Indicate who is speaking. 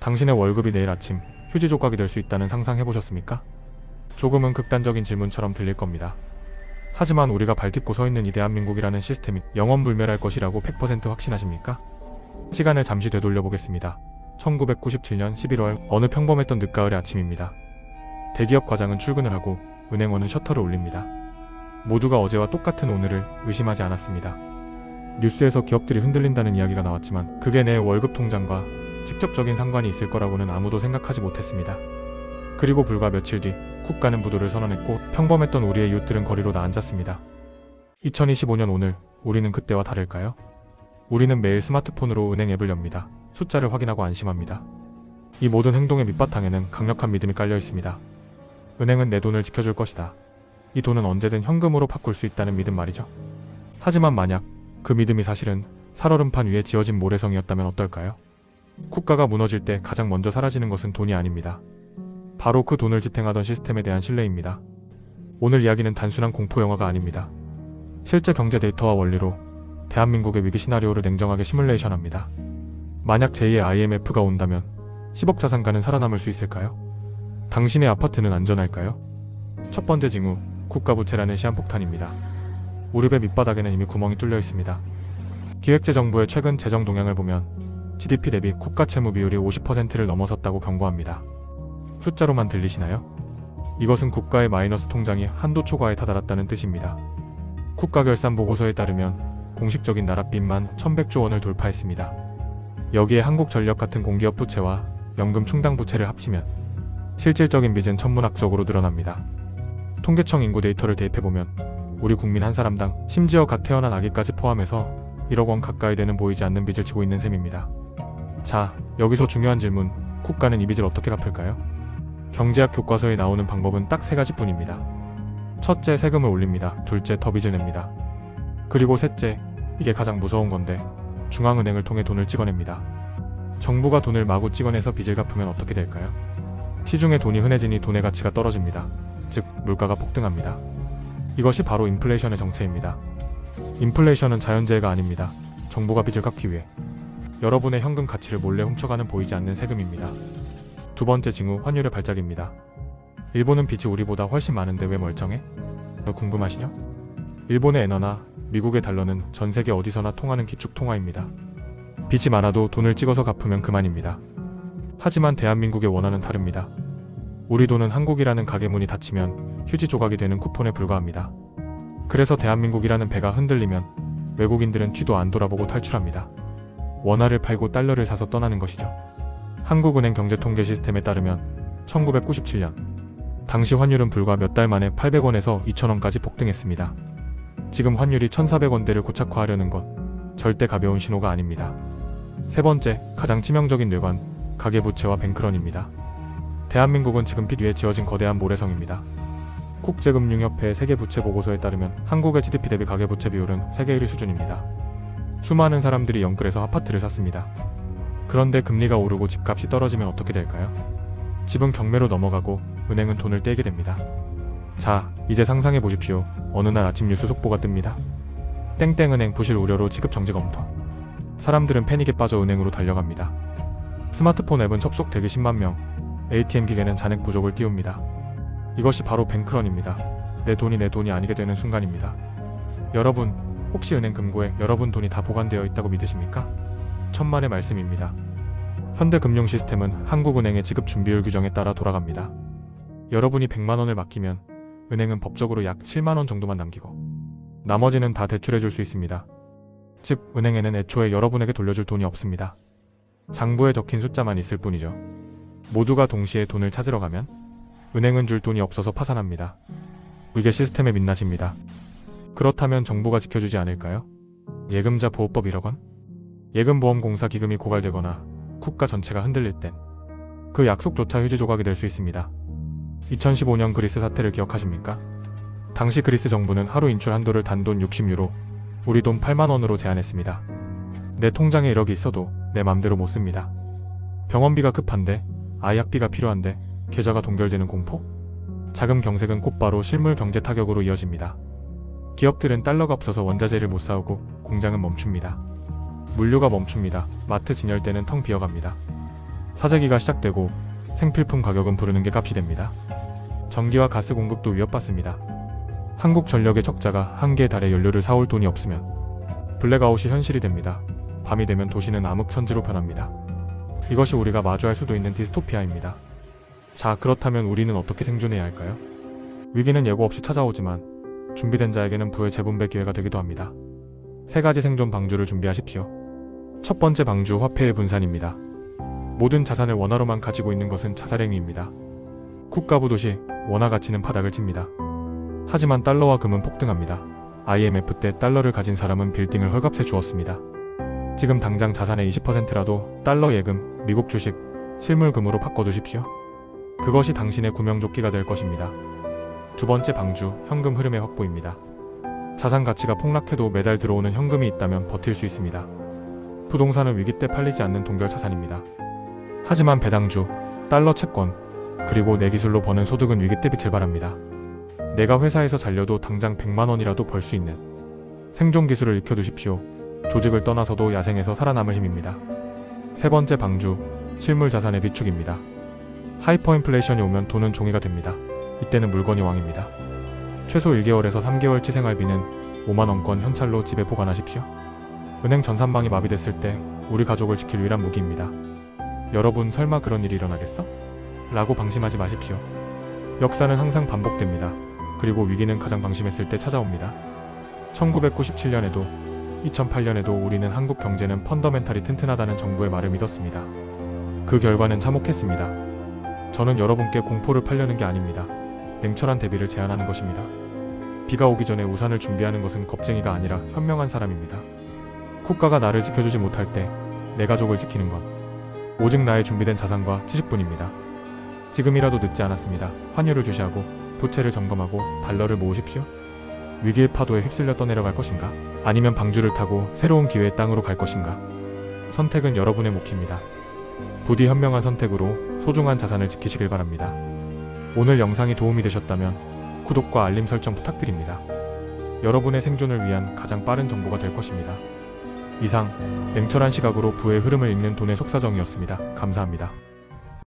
Speaker 1: 당신의 월급이 내일 아침 휴지 조각이 될 수 있다는 상상해보셨습니까? 조금은 극단적인 질문처럼 들릴 겁니다. 하지만 우리가 발딛고 서 있는 이 대한민국이라는 시스템이 영원불멸할 것이라고 100% 확신하십니까? 시간을 잠시 되돌려 보겠습니다. 1997년 11월 어느 평범했던 늦가을의 아침입니다. 대기업 과장은 출근을 하고 은행원은 셔터를 올립니다. 모두가 어제와 똑같은 오늘을 의심하지 않았습니다. 뉴스에서 기업들이 흔들린다는 이야기가 나왔지만 그게 내 월급 통장과 직접적인 상관이 있을 거라고는 아무도 생각하지 못했습니다. 그리고 불과 며칠 뒤 국가는 부도를 선언했고 평범했던 우리의 이웃들은 거리로 나앉았습니다. 2025년 오늘 우리는 그때와 다를까요? 우리는 매일 스마트폰으로 은행 앱을 엽니다. 숫자를 확인하고 안심합니다. 이 모든 행동의 밑바탕에는 강력한 믿음이 깔려 있습니다. 은행은 내 돈을 지켜줄 것이다. 이 돈은 언제든 현금으로 바꿀 수 있다는 믿음 말이죠. 하지만 만약 그 믿음이 사실은 살얼음판 위에 지어진 모래성이었다면 어떨까요? 국가가 무너질 때 가장 먼저 사라지는 것은 돈이 아닙니다. 바로 그 돈을 지탱하던 시스템에 대한 신뢰입니다. 오늘 이야기는 단순한 공포 영화가 아닙니다. 실제 경제 데이터와 원리로 대한민국의 위기 시나리오를 냉정하게 시뮬레이션합니다. 만약 제2의 IMF가 온다면 10억 자산가는 살아남을 수 있을까요? 당신의 아파트는 안전할까요? 첫 번째 징후, 국가부채라는 시한폭탄입니다. 우리 배 밑바닥에는 이미 구멍이 뚫려 있습니다. 기획재정부의 최근 재정 동향을 보면 GDP 대비 국가채무 비율이 50%를 넘어섰다고 경고합니다. 숫자로만 들리시나요? 이것은 국가의 마이너스 통장이 한도 초과에 다다랐다는 뜻입니다. 국가결산보고서에 따르면 공식적인 나랏빚만 1100조 원을 돌파했습니다. 여기에 한국전력 같은 공기업 부채와 연금 충당 부채를 합치면 실질적인 빚은 천문학적으로 늘어납니다. 통계청 인구 데이터를 대입해보면 우리 국민 한 사람당 심지어 갓 태어난 아기까지 포함해서 1억 원 가까이 되는 보이지 않는 빚을 지고 있는 셈입니다. 자, 여기서 중요한 질문, 국가는 이 빚을 어떻게 갚을까요? 경제학 교과서에 나오는 방법은 딱 3가지뿐입니다. 첫째, 세금을 올립니다. 둘째, 더 빚을 냅니다. 그리고 셋째, 이게 가장 무서운 건데 중앙은행을 통해 돈을 찍어냅니다. 정부가 돈을 마구 찍어내서 빚을 갚으면 어떻게 될까요? 시중에 돈이 흔해지니 돈의 가치가 떨어집니다. 즉, 물가가 폭등합니다. 이것이 바로 인플레이션의 정체입니다. 인플레이션은 자연재해가 아닙니다. 정부가 빚을 갚기 위해 여러분의 현금 가치를 몰래 훔쳐가는 보이지 않는 세금입니다. 두 번째 징후, 환율의 발작입니다. 일본은 빚이 우리보다 훨씬 많은데 왜 멀쩡해? 궁금하시죠? 일본의 엔화나 미국의 달러는 전 세계 어디서나 통하는 기축 통화입니다. 빚이 많아도 돈을 찍어서 갚으면 그만입니다. 하지만 대한민국의 원화는 다릅니다. 우리 돈은 한국이라는 가게 문이 닫히면 휴지 조각이 되는 쿠폰에 불과합니다. 그래서 대한민국이라는 배가 흔들리면 외국인들은 뒤도 안 돌아보고 탈출합니다. 원화를 팔고 달러를 사서 떠나는 것이죠. 한국은행 경제통계 시스템에 따르면 1997년 당시 환율은 불과 몇 달 만에 800원에서 2000원까지 폭등했습니다. 지금 환율이 1400원대를 고착화하려는 건 절대 가벼운 신호가 아닙니다. 세 번째, 가장 치명적인 뇌관, 가계부채와 뱅크런입니다. 대한민국은 지금 빚 위에 지어진 거대한 모래성입니다. 국제금융협회 세계부채 보고서에 따르면 한국의 GDP 대비 가계부채 비율은 세계 1위 수준입니다. 수많은 사람들이 영끌에서 아파트를 샀습니다. 그런데 금리가 오르고 집값이 떨어지면 어떻게 될까요? 집은 경매로 넘어가고 은행은 돈을 떼게 됩니다. 자, 이제 상상해 보십시오. 어느 날 아침 뉴스 속보가 뜹니다. 땡땡은행 부실 우려로 지급 정지 검토. 사람들은 패닉에 빠져 은행으로 달려갑니다. 스마트폰 앱은 접속 대기 10만 명, ATM 기계는 잔액 부족을 띄웁니다. 이것이 바로 뱅크런입니다. 내 돈이 아니게 되는 순간입니다. 여러분, 혹시 은행 금고에 여러분 돈이 다 보관되어 있다고 믿으십니까? 천만의 말씀입니다. 현대 금융 시스템은 한국은행의 지급 준비율 규정에 따라 돌아갑니다. 여러분이 100만 원을 맡기면 은행은 법적으로 약 7만 원 정도만 남기고 나머지는 다 대출해 줄 수 있습니다. 즉, 은행에는 애초에 여러분에게 돌려줄 돈이 없습니다. 장부에 적힌 숫자만 있을 뿐이죠. 모두가 동시에 돈을 찾으러 가면 은행은 줄 돈이 없어서 파산합니다. 이게 시스템의 민낯입니다. 그렇다면 정부가 지켜주지 않을까요? 예금자 보호법 1억 원? 예금보험공사 기금이 고갈되거나 국가 전체가 흔들릴 땐 그 약속조차 휴지 조각이 될 수 있습니다. 2015년 그리스 사태를 기억하십니까? 당시 그리스 정부는 하루 인출 한도를 단돈 60유로, 우리 돈 8만 원으로 제한했습니다. 내 통장에 1억이 있어도 내 맘대로 못 씁니다. 병원비가 급한데, 아이 학비가 필요한데 계좌가 동결되는 공포? 자금 경색은 곧바로 실물 경제 타격으로 이어집니다. 기업들은 달러가 없어서 원자재를 못 사오고 공장은 멈춥니다. 물류가 멈춥니다. 마트 진열대는 텅 비어갑니다. 사재기가 시작되고 생필품 가격은 부르는 게 값이 됩니다. 전기와 가스 공급도 위협받습니다. 한국전력의 적자가 한계에 달해 연료를 사올 돈이 없으면 블랙아웃이 현실이 됩니다. 밤이 되면 도시는 암흑천지로 변합니다. 이것이 우리가 마주할 수도 있는 디스토피아입니다. 자, 그렇다면 우리는 어떻게 생존해야 할까요? 위기는 예고 없이 찾아오지만 준비된 자에게는 부의 재분배 기회가 되기도 합니다. 3가지 생존 방주를 준비하십시오. 첫 번째 방주, 화폐의 분산입니다. 모든 자산을 원화로만 가지고 있는 것은 자살행위입니다. 국가 부도시 원화 가치는 바닥을 칩니다. 하지만 달러와 금은 폭등합니다. IMF 때 달러를 가진 사람은 빌딩을 헐값에 주었습니다. 지금 당장 자산의 20%라도 달러 예금, 미국 주식, 실물금으로 바꿔두십시오. 그것이 당신의 구명조끼가 될 것입니다. 두 번째 방주, 현금 흐름의 확보입니다. 자산 가치가 폭락해도 매달 들어오는 현금이 있다면 버틸 수 있습니다. 부동산은 위기 때 팔리지 않는 동결 자산입니다. 하지만 배당주, 달러 채권, 그리고 내 기술로 버는 소득은 위기 때 빛을 발합니다. 내가 회사에서 잘려도 당장 100만 원이라도 벌 수 있는 생존 기술을 익혀두십시오. 조직을 떠나서도 야생에서 살아남을 힘입니다. 세 번째 방주, 실물 자산의 비축입니다. 하이퍼 인플레이션이 오면 돈은 종이가 됩니다. 이때는 물건이 왕입니다. 최소 1개월에서 3개월치 생활비는 5만 원권 현찰로 집에 보관하십시오. 은행 전산망이 마비됐을 때 우리 가족을 지킬 유일한 무기입니다. 여러분, 설마 그런 일이 일어나겠어? 라고 방심하지 마십시오. 역사는 항상 반복됩니다. 그리고 위기는 가장 방심했을 때 찾아옵니다. 1997년에도 2008년에도 우리는 한국 경제는 펀더멘탈이 튼튼하다는 정부의 말을 믿었습니다. 그 결과는 참혹했습니다. 저는 여러분께 공포를 팔려는 게 아닙니다. 냉철한 대비를 제안하는 것입니다. 비가 오기 전에 우산을 준비하는 것은 겁쟁이가 아니라 현명한 사람입니다. 국가가 나를 지켜주지 못할 때 내 가족을 지키는 건 오직 나의 준비된 자산과 지식뿐입니다. 지금이라도 늦지 않았습니다. 환율을 주시하고 부채를 점검하고 달러를 모으십시오. 위기의 파도에 휩쓸려 떠내려갈 것인가? 아니면 방주를 타고 새로운 기회의 땅으로 갈 것인가? 선택은 여러분의 몫입니다. 부디 현명한 선택으로 소중한 자산을 지키시길 바랍니다. 오늘 영상이 도움이 되셨다면 구독과 알림 설정 부탁드립니다. 여러분의 생존을 위한 가장 빠른 정보가 될 것입니다. 이상, 냉철한 시각으로 부의 흐름을 읽는 돈의 속사정이었습니다. 감사합니다.